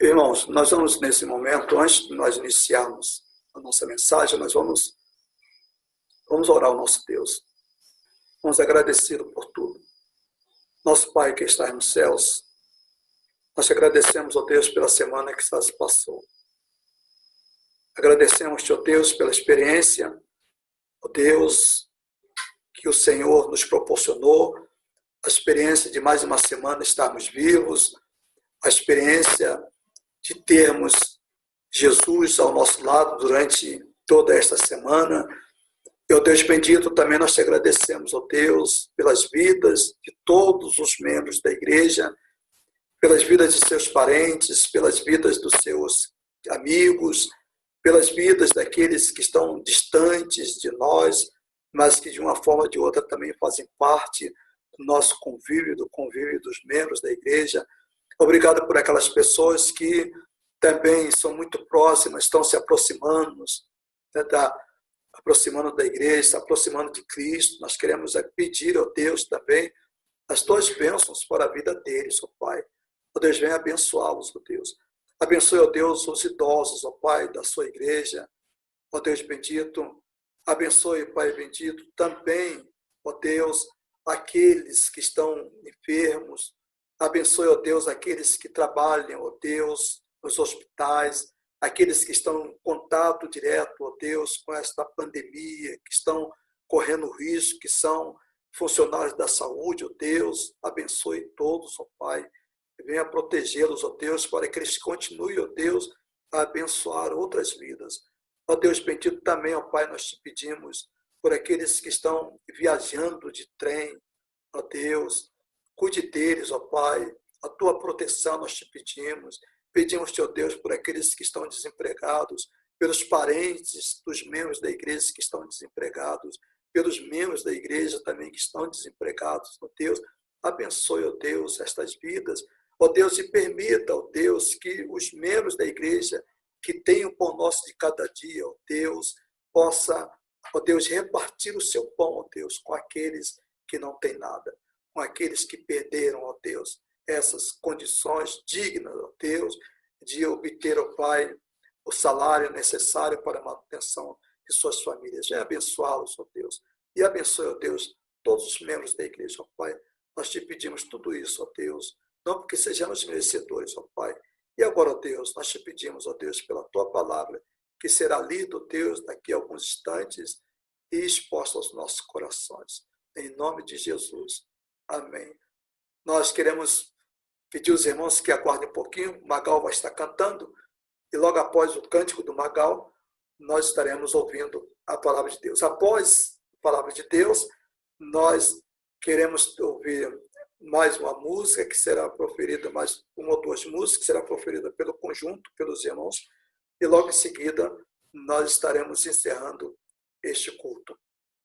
Irmãos, nós vamos nesse momento, antes de nós iniciarmos a nossa mensagem, nós vamos orar ao nosso Deus. Vamos agradecê-lo por tudo. Nosso Pai que está nos céus, nós te agradecemos, ó Deus, pela semana que já se passou. Agradecemos-te, ó Deus, pela experiência, ó Deus, que o Senhor nos proporcionou, a experiência de mais uma semana estarmos vivos, a experiência de termos Jesus ao nosso lado durante toda esta semana. E, ó Deus bendito, também nós te agradecemos, ó Deus, pelas vidas de todos os membros da igreja, pelas vidas de seus parentes, pelas vidas dos seus amigos, pelas vidas daqueles que estão distantes de nós, mas que de uma forma ou de outra também fazem parte do nosso convívio, do convívio dos membros da igreja. Obrigado por aquelas pessoas que também são muito próximas, estão se aproximando, aproximando da igreja, se aproximando de Cristo. Nós queremos pedir, ó Deus, também as tuas bênçãos para a vida deles, ó Pai. Ó Deus, venha abençoá-los, ó Deus. Abençoe, ó Deus, os idosos, ó Pai, da sua igreja. Ó Deus bendito, abençoe, Pai bendito, também, ó Deus, aqueles que estão enfermos. Abençoe, ó Deus, aqueles que trabalham, ó Deus, nos hospitais, aqueles que estão em contato direto, ó Deus, com esta pandemia, que estão correndo risco, que são funcionários da saúde, ó Deus. Abençoe todos, ó Pai. Venha protegê-los, ó Deus, para que eles continuem, ó Deus, a abençoar outras vidas. Ó Deus bendito, também, ó Pai, nós te pedimos por aqueles que estão viajando de trem, ó Deus, cuide deles, ó Pai, a tua proteção nós te pedimos. Pedimos-te, ó Deus, por aqueles que estão desempregados, pelos parentes dos membros da igreja que estão desempregados, pelos membros da igreja também que estão desempregados, ó Deus. Abençoe, ó Deus, estas vidas. Ó Deus, e permita, ó Deus, que os membros da igreja que têm o pão nosso de cada dia, ó Deus, possa, ó Deus, repartir o seu pão, ó Deus, com aqueles que não têm nada, com aqueles que perderam, ó Deus, essas condições dignas, ó Deus, de obter, ó Pai, o salário necessário para a manutenção de suas famílias. Venha abençoá-los, ó Deus, e abençoe, ó Deus, todos os membros da igreja, ó Pai. Nós te pedimos tudo isso, ó Deus, não porque sejamos merecedores, ó Pai. E agora, ó Deus, nós te pedimos, ó Deus, pela tua palavra, que será lida, ó Deus, daqui a alguns instantes e exposta aos nossos corações. Em nome de Jesus. Amém. Nós queremos pedir aos irmãos que aguardem um pouquinho. O Magal vai estar cantando e logo após o cântico do Magal, nós estaremos ouvindo a palavra de Deus. Após a palavra de Deus, nós queremos ouvir mais uma música que será proferida, mais uma ou duas músicas que será proferida pelo conjunto, pelos irmãos, e logo em seguida nós estaremos encerrando este culto.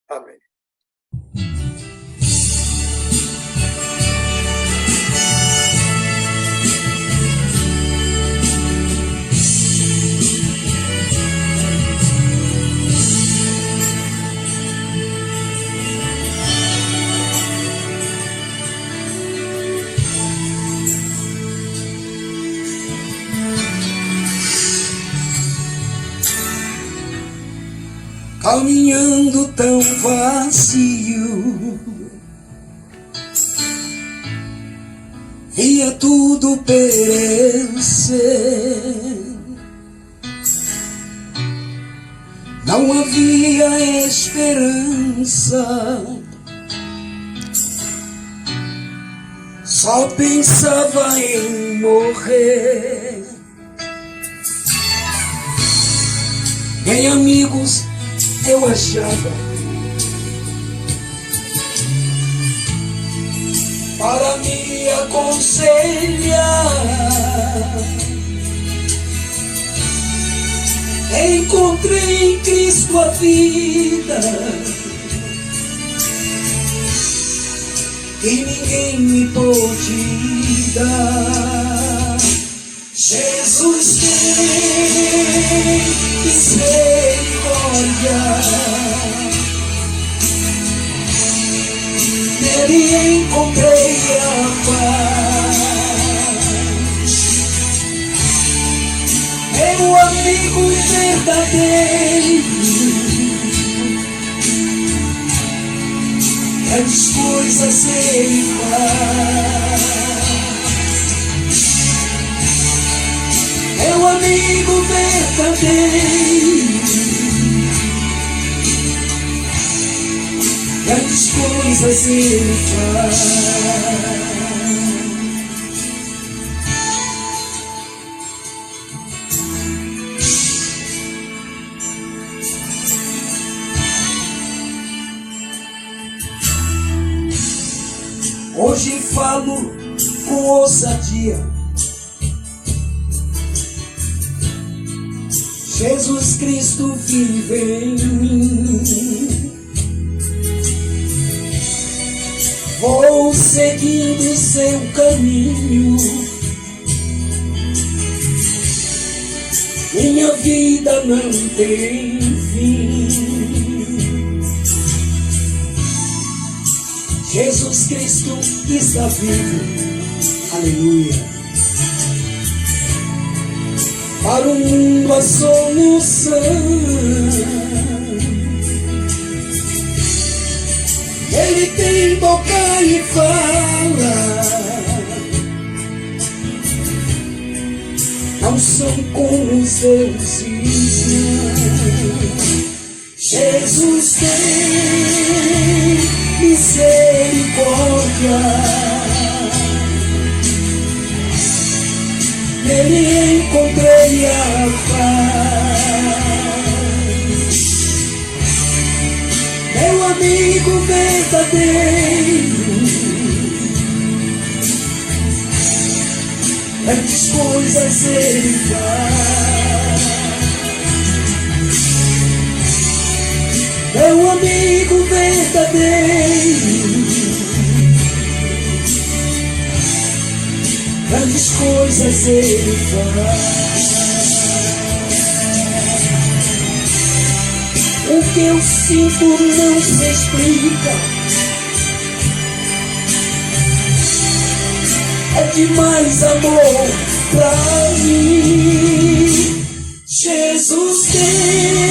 Amém. Caminhando tão vazio, via tudo perecer. Não havia esperança, só pensava em morrer. Nem amigos eu achava para me aconselhar. Encontrei em Cristo a vida e ninguém me pôde dar. Jesus tem misericórdia, nele encontrei a paz. é o amigo verdadeiro. Grandes coisas ele faz. É o amigo verdadeiro. Grandes coisas ele faz. Hoje falo com ousadia. Jesus Cristo vive em mim. Vou seguindo seu caminho. Minha vida não tem fim. Jesus Cristo está vivo, aleluia. Para o mundo a solução. Ele tem boca e fala. Não são como os deuses, não. Jesus tem misericórdia. Nele encontrei a paz. Meu amigo verdadeiro. Grandes coisas ele faz. Meu amigo verdadeiro. Grandes coisas ele faz. O que eu sinto não se explica. É demais amor pra mim. Jesus tem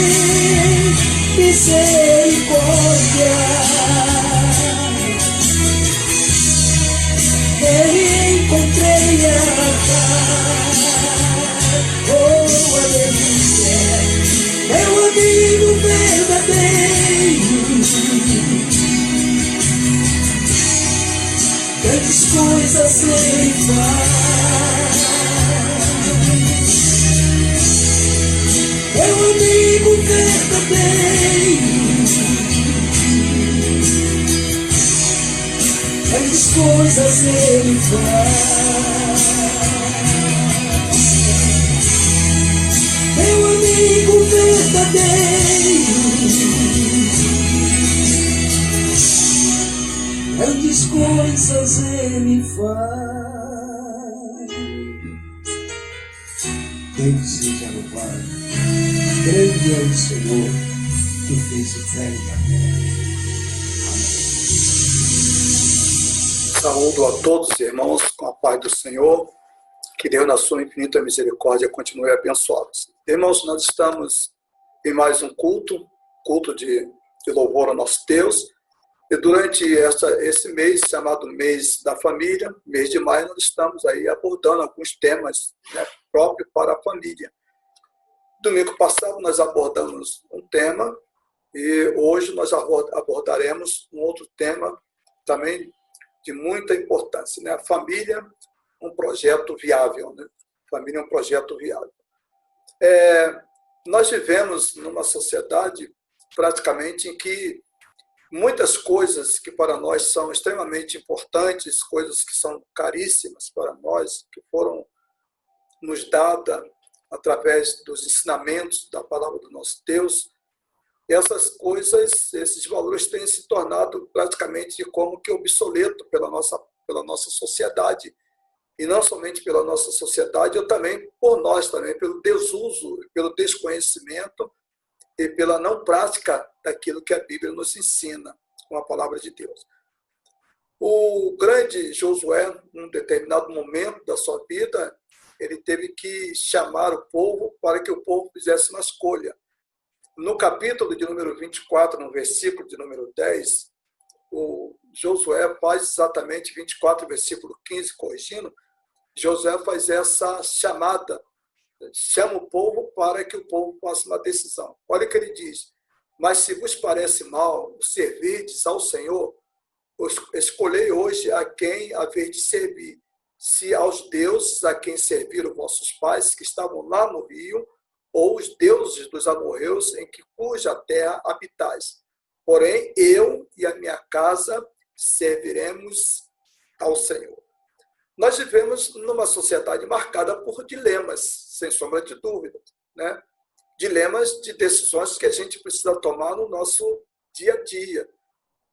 misericórdia. Nele encontrei a paz. Oh, aleluia. Meu amigo verdadeiro. Grandes coisas ele faz. Meu amigo verdadeiro. Grandes coisas ele faz. Meu amigo verdadeiro. Grandes coisas ele faz. Deus seja louvado. Grande é o Senhor que fez o céu e a terra. Saúdo a todos os irmãos com a paz do Senhor. Que Deus, na sua infinita misericórdia, continue a abençoá-los. Irmãos, nós estamos em mais um culto de louvor ao nosso Deus. E durante esse mês, chamado mês da família, mês de maio, nós estamos aí abordando alguns temas, né, próprios para a família. Domingo passado nós abordamos um tema e hoje nós abordaremos um outro tema também de muita importância, né? A família, um projeto viável, né? Família é um projeto viável. Nós vivemos numa sociedade praticamente em que muitas coisas que para nós são extremamente importantes, coisas que são caríssimas para nós, que foram nos dadas através dos ensinamentos da palavra do nosso Deus, essas coisas, esses valores têm se tornado praticamente como que obsoleto pela nossa sociedade. E não somente pela nossa sociedade, eu também, por nós também, pelo desuso, pelo desconhecimento e pela não prática daquilo que a Bíblia nos ensina com a palavra de Deus. O grande Josué, num determinado momento da sua vida, ele teve que chamar o povo para que o povo fizesse uma escolha. No capítulo de número 24, no versículo de número 10, o Josué faz exatamente 24, versículo 15, corrigindo, Josué faz essa chamada, chama o povo para que o povo faça uma decisão. Olha o que ele diz: mas se vos parece mal servirdes ao Senhor, escolhei hoje a quem haver de servir, se aos deuses a quem serviram vossos pais, que estavam lá no rio, ou os deuses dos amorreus, em cuja terra habitais. Porém, eu e a minha casa serviremos ao Senhor. Nós vivemos numa sociedade marcada por dilemas, sem sombra de dúvida, né? Dilemas de decisões que a gente precisa tomar no nosso dia a dia,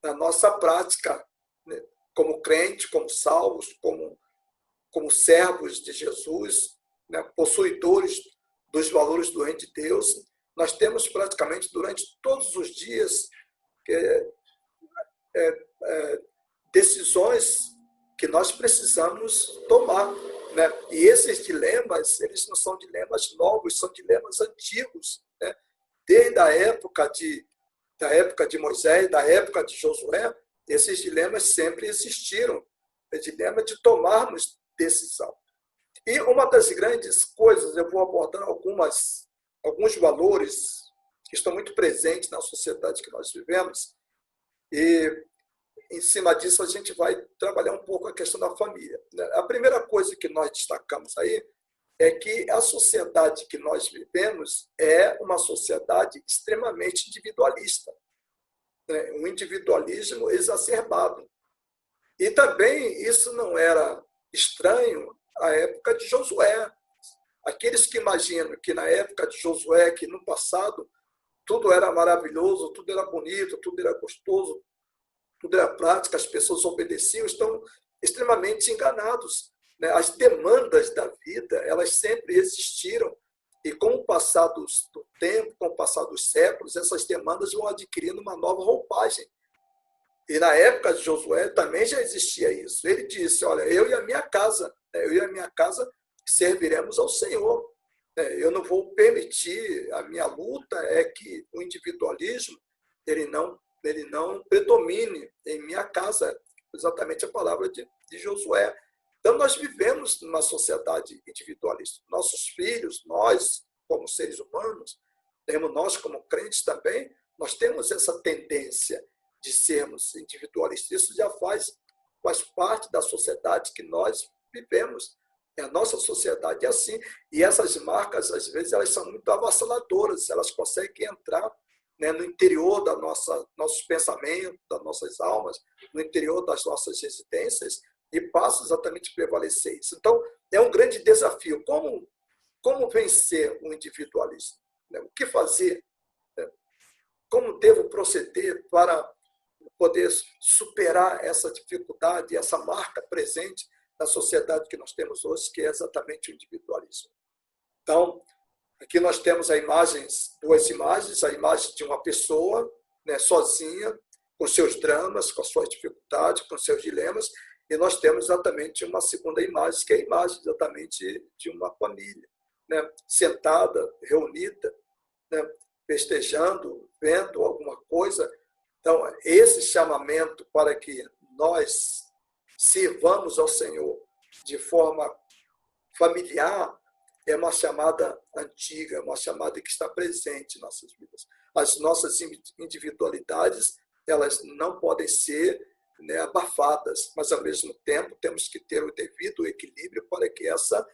na nossa prática, né? Como crente, como salvos, como servos de Jesus, né? Possuidores dos valores do reino de Deus. Nós temos praticamente durante todos os dias decisões que nós precisamos tomar, né? E esses dilemas, eles não são dilemas novos, são dilemas antigos, né? Desde a época de Moisés, da época de Josué, esses dilemas sempre existiram, o dilema de tomarmos decisão. E uma das grandes coisas, eu vou abordar alguns valores que estão muito presentes na sociedade que nós vivemos, e em cima disso a gente vai trabalhar um pouco a questão da família. A primeira coisa que nós destacamos aí é que a sociedade que nós vivemos é uma sociedade extremamente individualista, né? Um individualismo exacerbado. E também isso não era estranho à época de Josué. Aqueles que imaginam que na época de Josué, que no passado tudo era maravilhoso, tudo era bonito, tudo era gostoso, tudo era prático, as pessoas obedeciam, estão extremamente enganados, né? As demandas da vida, elas sempre existiram, e com o passar do tempo, com o passar dos séculos, essas demandas vão adquirindo uma nova roupagem. E na época de Josué também já existia isso. Ele disse: olha, eu e a minha casa serviremos ao Senhor. Eu não vou permitir, a minha luta é que o individualismo ele não predomine em minha casa, exatamente a palavra de Josué. Então, nós vivemos numa sociedade individualista. Nossos filhos, nós, como seres humanos, nós como crentes também, nós temos essa tendência de sermos individualistas. Isso já faz parte da sociedade que nós vivemos. A nossa sociedade é assim. E essas marcas, às vezes, elas são muito avassaladoras. Elas conseguem entrar, né, no interior da nossos pensamentos, das nossas almas, no interior das nossas residências, e passam exatamente a prevalecer isso. Então, é um grande desafio. Como vencer o individualismo? O que fazer? Como devo proceder para poder superar essa dificuldade, essa marca presente na sociedade que nós temos hoje, que é exatamente o individualismo? Então, aqui nós temos duas imagens, a imagem de uma pessoa, né, sozinha, com seus dramas, com as suas dificuldades, com seus dilemas, e nós temos exatamente uma segunda imagem, que é a imagem exatamente de uma família, né, sentada, reunida, né, festejando, vendo alguma coisa. Então, esse chamamento para que nós sirvamos ao Senhor de forma familiar é uma chamada antiga, uma chamada que está presente em nossas vidas. As nossas individualidades, elas não podem ser, né, abafadas, mas, ao mesmo tempo, temos que ter o devido equilíbrio para que essa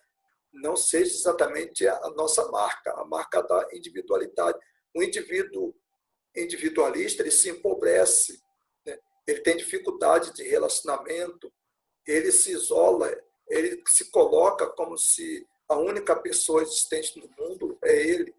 não seja exatamente a nossa marca, a marca da individualidade. O indivíduo individualista, ele se empobrece, né? Ele tem dificuldade de relacionamento, ele se isola, ele se coloca como se a única pessoa existente no mundo é ele.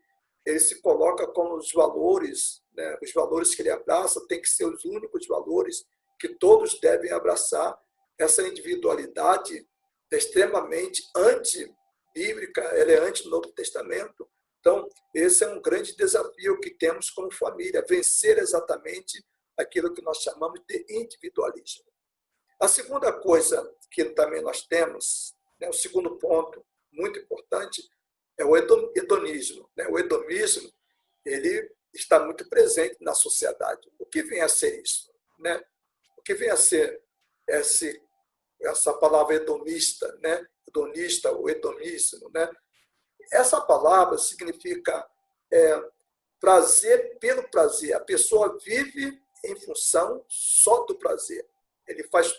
Ele se coloca como os valores, né? Os valores que ele abraça têm que ser os únicos valores que todos devem abraçar. Essa individualidade é extremamente antibíblica, ela é anti-Novo Testamento. Então, esse é um grande desafio que temos como família, vencer exatamente aquilo que nós chamamos de individualismo. A segunda coisa que também nós temos, né, o segundo ponto muito importante é o hedonismo, né? O hedonismo, ele está muito presente na sociedade. O que vem a ser isso, né? O que vem a ser essa palavra hedonista, né? Hedonista, o hedonismo, né? Essa palavra significa prazer pelo prazer. A pessoa vive em função só do prazer. Ele faz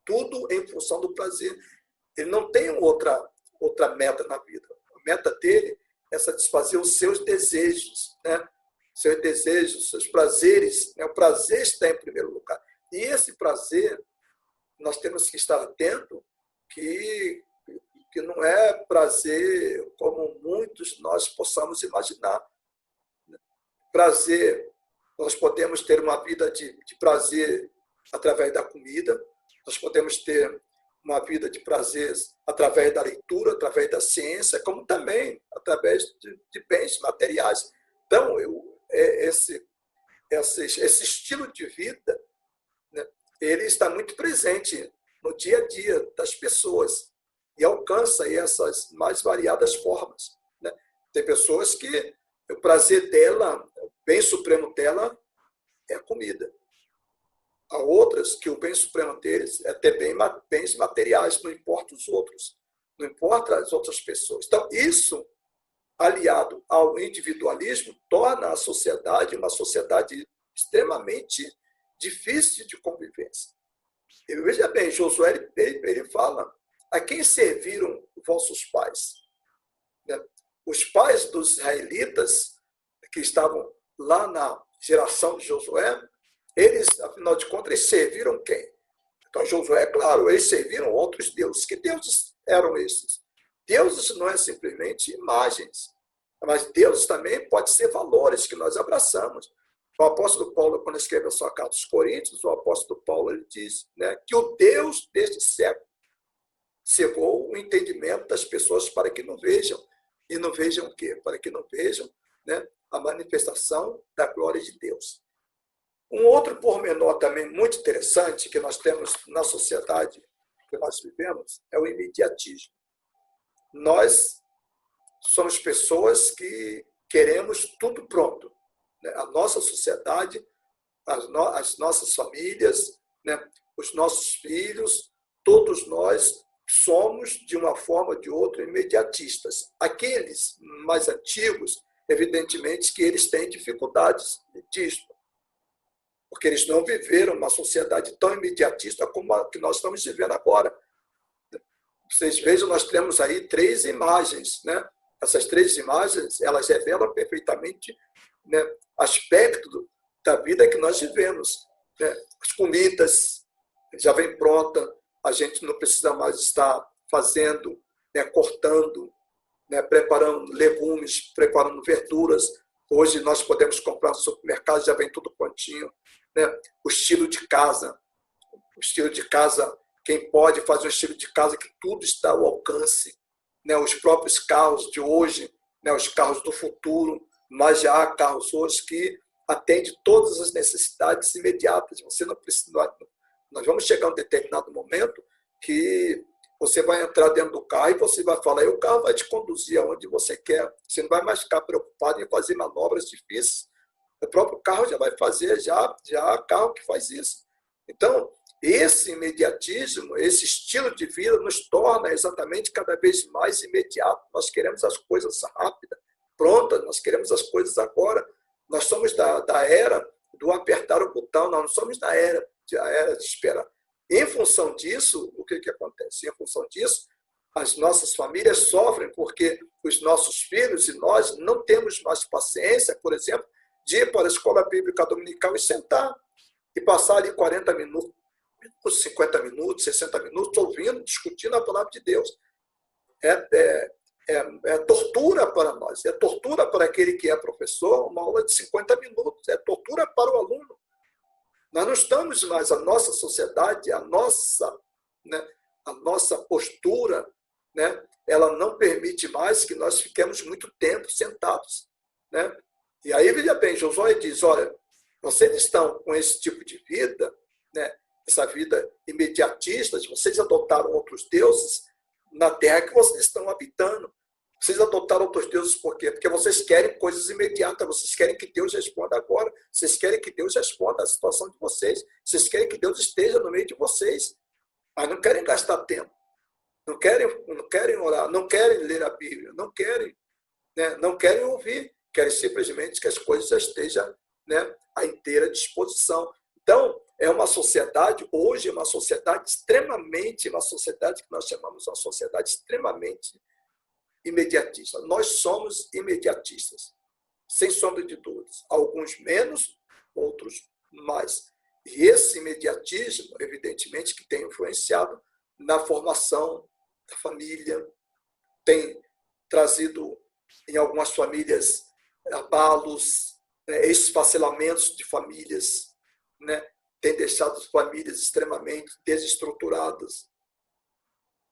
tudo em função do prazer. Ele não tem outra meta na vida. A meta dele é satisfazer os seus desejos, né? Seus desejos, seus prazeres. Né? O prazer está em primeiro lugar. E esse prazer, nós temos que estar atento que não é prazer como muitos nós possamos imaginar. Prazer, nós podemos ter uma vida de prazer através da comida, nós podemos ter uma vida de prazer através da leitura, através da ciência, como também através de bens materiais. Então, esse estilo de vida, né, ele está muito presente no dia a dia das pessoas e alcança aí essas mais variadas formas. Né? Tem pessoas que o prazer dela, o bem supremo dela é a comida. Há outras que o bem supremo deles é ter bens materiais, não importa os outros, não importa as outras pessoas. Então, isso, aliado ao individualismo, torna a sociedade uma sociedade extremamente difícil de convivência. E veja bem, Josué, ele fala, a quem serviram vossos pais? Né? Os pais dos israelitas, que estavam lá na geração de Josué, eles, afinal de contas, eles serviram quem? Então, Josué, claro, eles serviram outros deuses. Que deuses eram esses? Deuses não é simplesmente imagens, mas deuses também pode ser valores que nós abraçamos. O apóstolo Paulo, quando escreve a sua carta aos Coríntios, o apóstolo Paulo ele diz, né, que o Deus deste século cegou o entendimento das pessoas para que não vejam. E não vejam o quê? Para que não vejam, né, a manifestação da glória de Deus. Um outro pormenor também muito interessante que nós temos na sociedade que nós vivemos é o imediatismo. Nós somos pessoas que queremos tudo pronto. Né? A nossa sociedade, as nossas famílias, né? Os nossos filhos, todos nós somos, de uma forma ou de outra, imediatistas. Aqueles mais antigos, evidentemente que eles têm dificuldades disso, porque eles não viveram uma sociedade tão imediatista como a que nós estamos vivendo agora. Vocês vejam, nós temos aí 3 imagens, né? Essas 3 imagens, elas revelam perfeitamente, né, aspecto da vida que nós vivemos. Né? As comidas já vem pronta, a gente não precisa mais estar fazendo, né, cortando, né, preparando legumes, preparando verduras. Hoje nós podemos comprar no supermercado, já vem tudo prontinho. Né? O estilo de casa, quem pode fazer um estilo de casa que tudo está ao alcance. Né? Os próprios carros de hoje, né, os carros do futuro, mas já há carros hoje que atendem todas as necessidades imediatas. Você não precisa. Nós vamos chegar a um determinado momento que você vai entrar dentro do carro e você vai falar, e o carro vai te conduzir aonde você quer. Você não vai mais ficar preocupado em fazer manobras difíceis. O próprio carro já vai fazer, já há carro que faz isso. Então, esse imediatismo, esse estilo de vida nos torna exatamente cada vez mais imediato. Nós queremos as coisas rápidas, prontas, nós queremos as coisas agora. Nós somos da era do apertar o botão, nós não somos da era de esperar. Em função disso, o que acontece? Em função disso, as nossas famílias sofrem porque os nossos filhos e nós não temos mais paciência, por exemplo, de ir para a escola bíblica dominical e sentar e passar ali 40 minutos, 50 minutos, 60 minutos, ouvindo, discutindo a palavra de Deus. É tortura para nós, é tortura para aquele que é professor, uma aula de 50 minutos, é tortura para o aluno. Nós não estamos mais, a nossa sociedade, a nossa postura, né, ela não permite mais que nós fiquemos muito tempo sentados. Né? E aí, veja bem, Josué diz, olha, vocês estão com esse tipo de vida, né, essa vida imediatista, vocês adotaram outros deuses, na terra que vocês estão habitando. Vocês adotaram outros deuses por quê? Porque vocês querem coisas imediatas, vocês querem que Deus responda agora, vocês querem que Deus responda à situação de vocês, vocês querem que Deus esteja no meio de vocês, mas não querem gastar tempo, não querem orar, não querem ler a Bíblia, não querem, né, não querem ouvir, querem simplesmente que as coisas já estejam, né, à inteira disposição. Então, é uma sociedade, hoje é uma sociedade extremamente, uma sociedade que nós chamamos de uma sociedade extremamente imediatista. Nós somos imediatistas, sem sombra de dúvidas. Alguns menos, outros mais. E esse imediatismo, evidentemente, que tem influenciado na formação da família, tem trazido em algumas famílias abalos, né, esfacelamentos de famílias, né, tem deixado as famílias extremamente desestruturadas.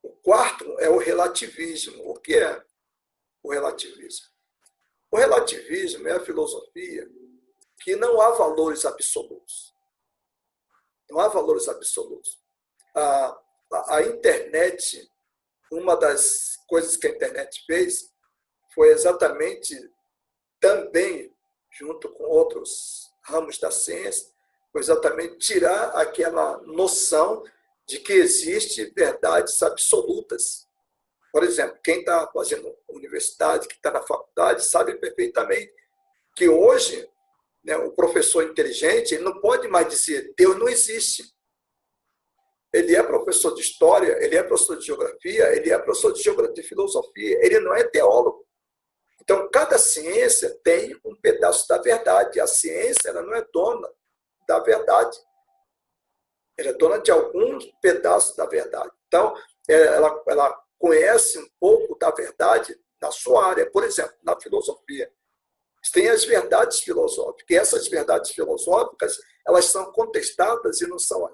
O quarto é o relativismo. O que é o relativismo? O relativismo é a filosofia que não há valores absolutos. Não há valores absolutos. A internet, uma das coisas que a internet fez foi exatamente também, junto com outros ramos da ciência, foi exatamente tirar aquela noção de que existem verdades absolutas. Por exemplo, quem está fazendo universidade, que está na faculdade, sabe perfeitamente que hoje, né, o professor inteligente ele não pode mais dizer Deus não existe. Ele é professor de história, ele é professor de geografia, ele é professor de filosofia, ele não é teólogo. Então, cada ciência tem um pedaço da verdade. A ciência ela não é dona da verdade. Ela é dona de alguns pedaços da verdade. Então, ela conhece um pouco da verdade na sua área. Por exemplo, na filosofia. Tem as verdades filosóficas. E essas verdades filosóficas elas são contestadas e não são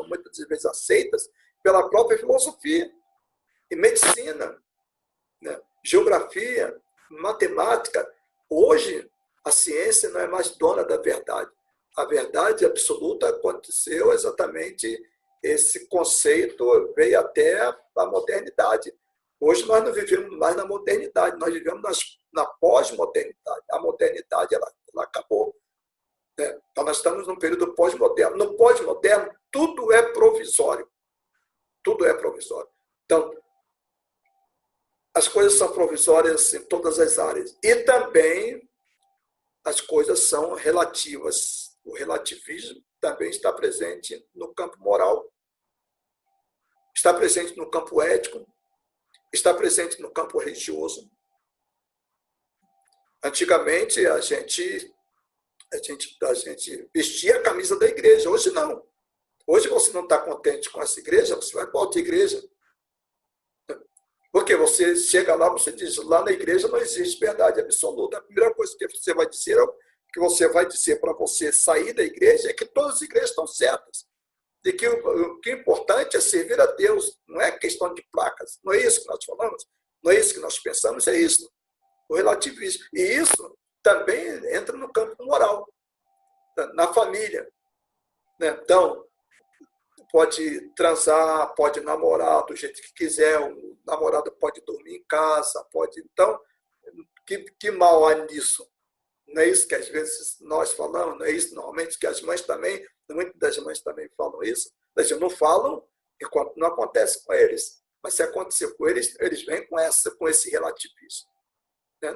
muitas vezes aceitas pela própria filosofia. E medicina, né? Geografia, matemática. Hoje, a ciência não é mais dona da verdade. A verdade absoluta aconteceu exatamente, esse conceito veio até a modernidade. Hoje nós não vivemos mais na modernidade, nós vivemos na pós-modernidade. A modernidade ela acabou. Né? Então nós estamos num período pós-moderno. No pós-moderno, tudo é provisório. Tudo é provisório. Então, as coisas são provisórias em todas as áreas. E também as coisas são relativas. O relativismo também está presente no campo moral, está presente no campo ético, está presente no campo religioso. Antigamente, a gente vestia a camisa da igreja. Hoje não. Hoje você não está contente com essa igreja, você vai para outra igreja. Porque você chega lá, você diz, lá na igreja não existe verdade absoluta. A primeira coisa que você vai dizer para você sair da igreja é que todas as igrejas estão certas. De que o que é importante é servir a Deus, não é questão de placas. Não é isso que nós falamos, não é isso que nós pensamos, é isso. O relativismo. E isso também entra no campo moral, na família. Então, pode transar, pode namorar do jeito que quiser, o namorado pode dormir em casa, pode. Então, que mal há nisso? Não é isso que às vezes nós falamos, não é isso normalmente que as mães também, muitas das mães também falam isso. Eles não falam enquanto não acontece com eles. Mas se acontecer com eles, eles vêm com esse relativismo.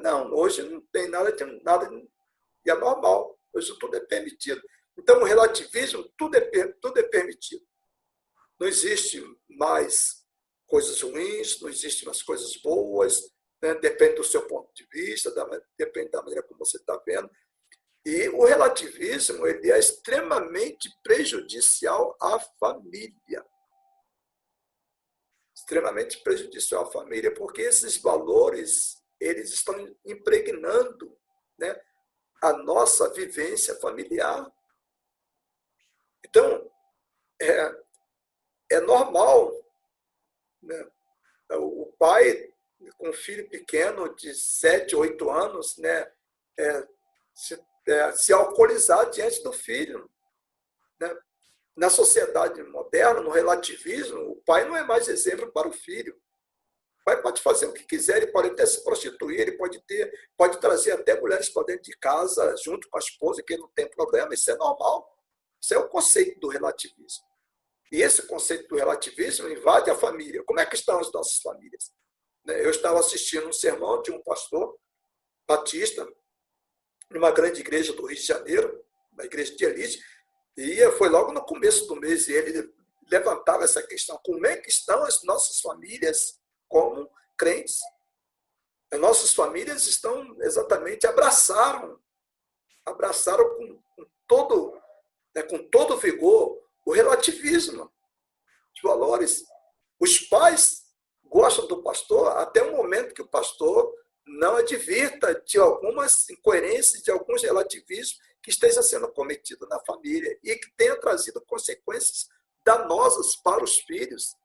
Não, hoje não tem nada e é normal. Hoje tudo é permitido. Então, o relativismo, tudo é permitido. Não existe mais coisas ruins, não existe mais coisas boas, né? Depende do seu ponto de vista, depende da maneira como você está vendo. E o relativismo ele é extremamente prejudicial à família. Extremamente prejudicial à família, porque esses valores eles estão impregnando, né, a nossa vivência familiar. Então, é normal, né, o pai com um filho pequeno de 7, 8 anos, né, se alcoolizar diante do filho. Né? Na sociedade moderna, no relativismo, o pai não é mais exemplo para o filho. O pai pode fazer o que quiser, ele pode até se prostituir, ele pode trazer até mulheres para dentro de casa, junto com a esposa, que não tem problema, isso é normal. Isso é o conceito do relativismo. E esse conceito do relativismo invade a família. Como é que estão as nossas famílias? Eu estava assistindo um sermão de um pastor batista, numa grande igreja do Rio de Janeiro, uma igreja de elite, e foi logo no começo do mês, e ele levantava essa questão: como é que estão as nossas famílias como crentes? As nossas famílias estão exatamente, abraçaram com todo vigor o relativismo, os valores. Os pais gostam do pastor até o momento que o pastor não advirta de algumas incoerências, de alguns relativismos que esteja sendo cometido na família e que tenha trazido consequências danosas para os filhos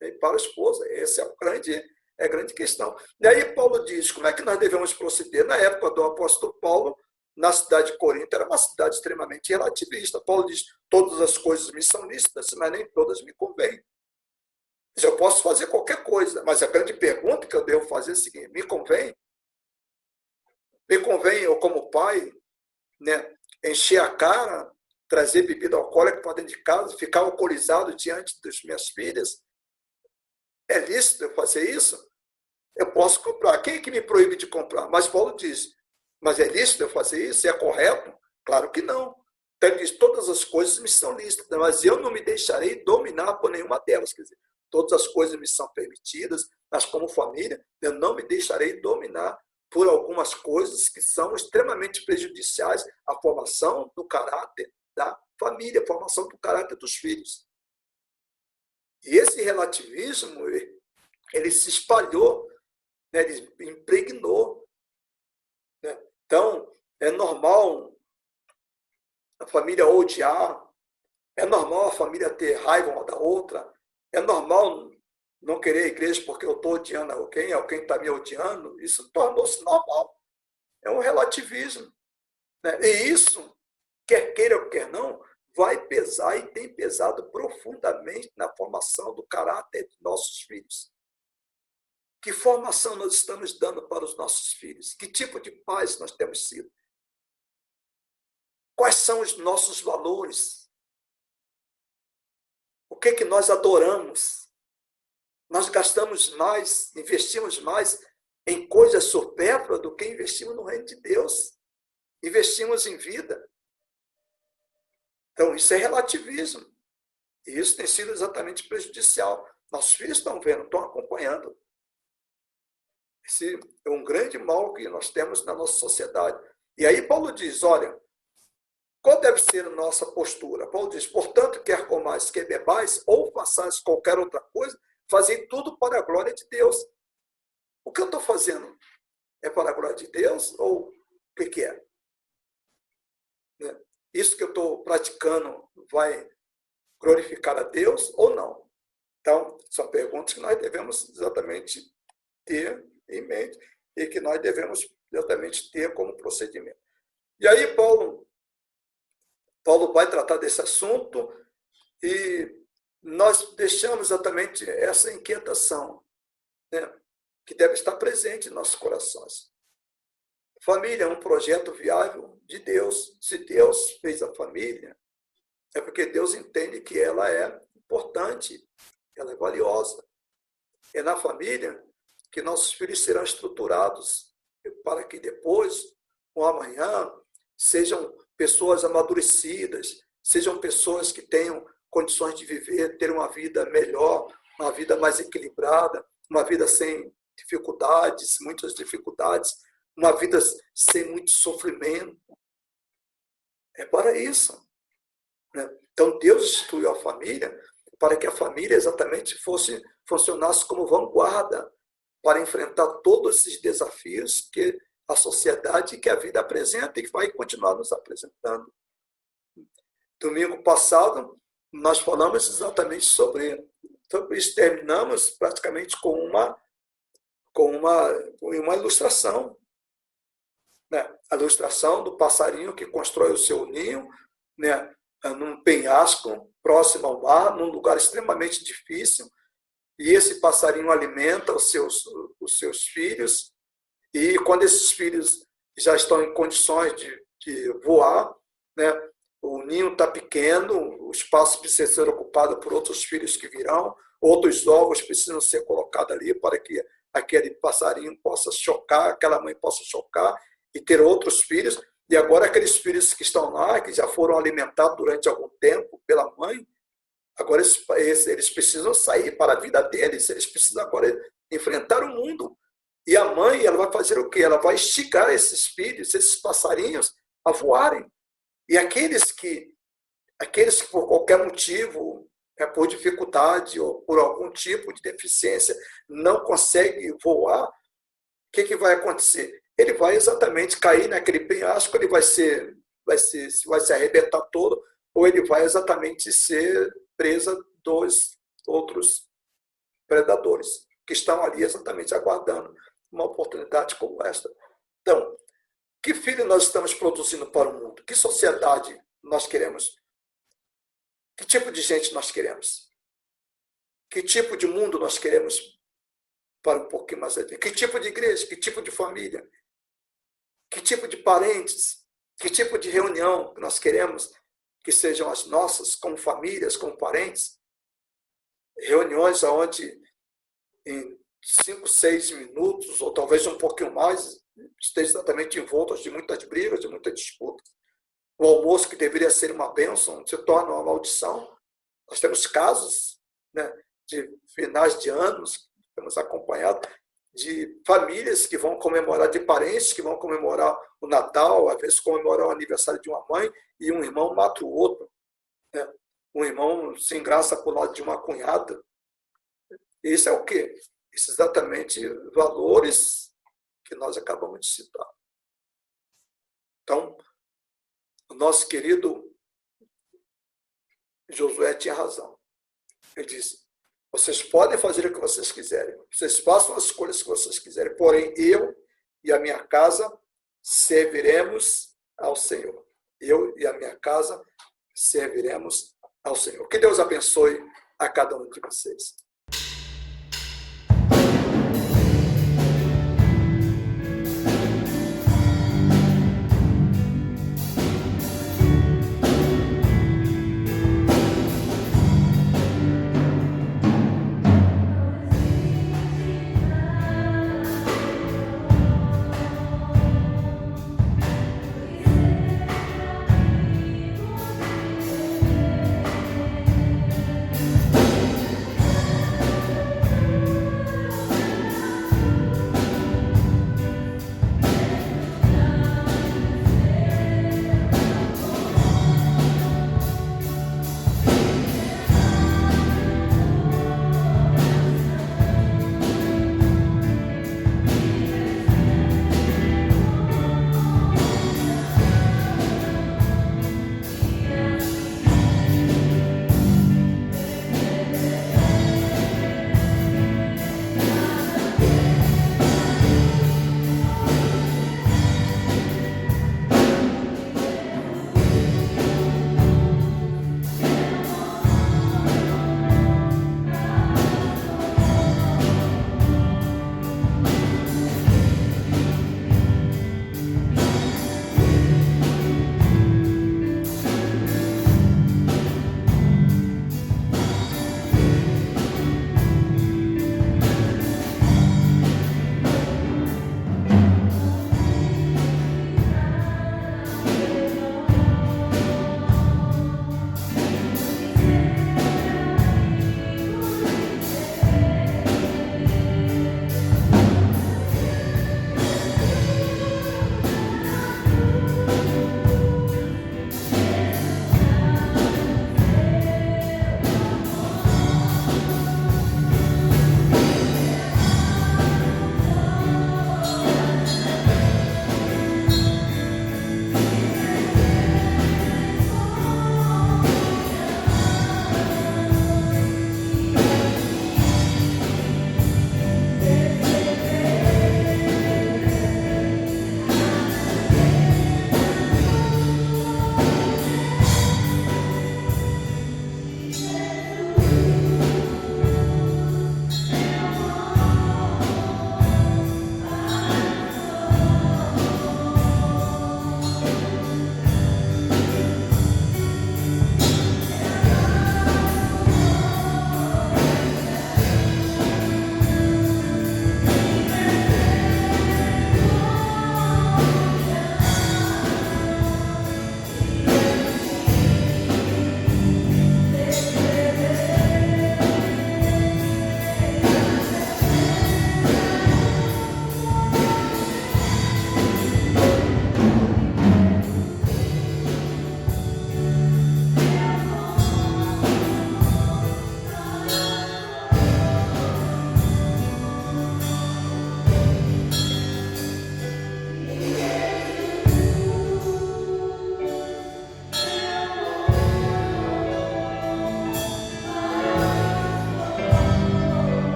e para a esposa. Essa é a grande questão. E aí Paulo diz, como é que nós devemos proceder? Na época do apóstolo Paulo, na cidade de Corinto, era uma cidade extremamente relativista. Paulo diz, todas as coisas me são lícitas, mas nem todas me convêm. Eu posso fazer qualquer coisa, mas a grande pergunta que eu devo fazer é a seguinte: me convém? Me convém eu, como pai, encher a cara, trazer bebida alcoólica para dentro de casa, ficar alcoolizado diante das minhas filhas? É lícito eu fazer isso? Eu posso comprar. Quem é que me proíbe de comprar? Mas Paulo diz, mas é lícito eu fazer isso? É correto? Claro que não. Então ele diz, todas as coisas me são lícitas, mas eu não me deixarei dominar por nenhuma delas. Quer dizer, todas as coisas me são permitidas, mas como família, eu não me deixarei dominar por algumas coisas que são extremamente prejudiciais à formação do caráter da família, à formação do caráter dos filhos. E esse relativismo, ele se espalhou, ele impregnou. Então, é normal a família odiar, é normal a família ter raiva uma da outra, é normal não querer a igreja porque eu estou odiando alguém está me odiando. Isso tornou-se normal. É um relativismo. E isso, quer queira ou quer não, vai pesar e tem pesado profundamente na formação do caráter de nossos filhos. Que formação nós estamos dando para os nossos filhos? Que tipo de pais nós temos sido? Quais são os nossos valores? O que é que nós adoramos? Nós gastamos mais, investimos mais em coisas supérfluas do que investimos no reino de Deus. Investimos em vida. Então, isso é relativismo. E isso tem sido exatamente prejudicial. Nossos filhos estão vendo, estão acompanhando. Esse é um grande mal que nós temos na nossa sociedade. E aí Paulo diz, olha, qual deve ser a nossa postura? Paulo diz, portanto, quer comais, quer bebais, ou façais qualquer outra coisa, fazei tudo para a glória de Deus. O que eu estou fazendo? É para a glória de Deus ou o que é? Isso que eu estou praticando vai glorificar a Deus ou não? Então, são perguntas que nós devemos exatamente ter em mente e que nós devemos exatamente ter como procedimento. E aí Paulo vai tratar desse assunto e nós deixamos exatamente essa inquietação, que deve estar presente em nossos corações. Família é um projeto viável de Deus. Se Deus fez a família, é porque Deus entende que ela é importante, ela é valiosa. É na família que nossos filhos serão estruturados para que depois, ou amanhã, sejam pessoas amadurecidas, sejam pessoas que tenham condições de viver, ter uma vida melhor, uma vida mais equilibrada, uma vida sem dificuldades, muitas dificuldades, uma vida sem muito sofrimento. É para isso. Então, Deus instituiu a família para que a família exatamente funcionasse como vanguarda para enfrentar todos esses desafios que a sociedade e que a vida apresenta e que vai continuar nos apresentando. Domingo passado, nós falamos exatamente sobre isso. Terminamos praticamente com uma ilustração. A ilustração do passarinho que constrói o seu ninho, num penhasco próximo ao mar, num lugar extremamente difícil, e esse passarinho alimenta os seus filhos, e quando esses filhos já estão em condições de voar, né, o ninho está pequeno, o espaço precisa ser ocupado por outros filhos que virão, outros ovos precisam ser colocados ali para que aquele passarinho possa chocar, aquela mãe possa chocar e ter outros filhos. E agora aqueles filhos que estão lá, que já foram alimentados durante algum tempo pela mãe, agora eles precisam sair para a vida deles, eles precisam agora enfrentar o mundo. E a mãe, ela vai fazer o quê? Ela vai esticar esses filhos, esses passarinhos, a voarem. E aqueles que por qualquer motivo, por dificuldade ou por algum tipo de deficiência, não conseguem voar, o que vai acontecer? Ele vai exatamente cair naquele penhasco, ele vai se arrebentar todo, ou ele vai exatamente ser presa dos outros predadores, que estão ali exatamente aguardando uma oportunidade como esta. Então, que filho nós estamos produzindo para o mundo? Que sociedade nós queremos? Que tipo de gente nós queremos? Que tipo de mundo nós queremos para um pouquinho mais adiante? Que tipo de igreja? Que tipo de família? Que tipo de parentes? Que tipo de reunião que nós queremos que sejam as nossas, como famílias, como parentes? Reuniões onde em 5, 6 minutos, ou talvez um pouquinho mais, esteja exatamente envoltas de muitas brigas, de muitas disputas. O almoço, que deveria ser uma bênção, se torna uma maldição. Nós temos casos, né, de finais de anos, temos acompanhado, de famílias que vão comemorar, de parentes que vão comemorar o Natal, às vezes comemorar o aniversário de uma mãe, e um irmão mata o outro. Né? Um irmão se engraça por lado de uma cunhada. Isso é o quê? Isso é exatamente valores que nós acabamos de citar. Então, o nosso querido Josué tinha razão. Ele disse, vocês podem fazer o que vocês quiserem, vocês façam as escolhas que vocês quiserem, porém eu e a minha casa serviremos ao Senhor. Eu e a minha casa serviremos ao Senhor. Que Deus abençoe a cada um de vocês.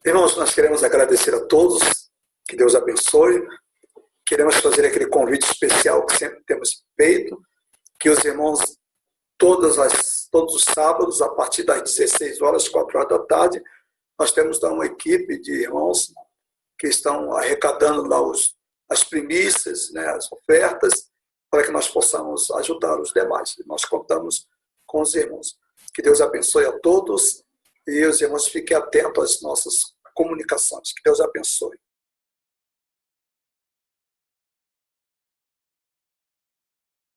Irmãos, nós queremos agradecer a todos, que Deus abençoe. Queremos fazer aquele convite especial que sempre temos feito, que os irmãos, todos os sábados, a partir das 16 horas, 4 horas da tarde, nós temos uma equipe de irmãos que estão arrecadando lá as primícias, né, as ofertas, para que nós possamos ajudar os demais. Nós contamos com os irmãos. Que Deus abençoe a todos e os irmãos fiquem atentos às nossas comunicações. Que Deus abençoe.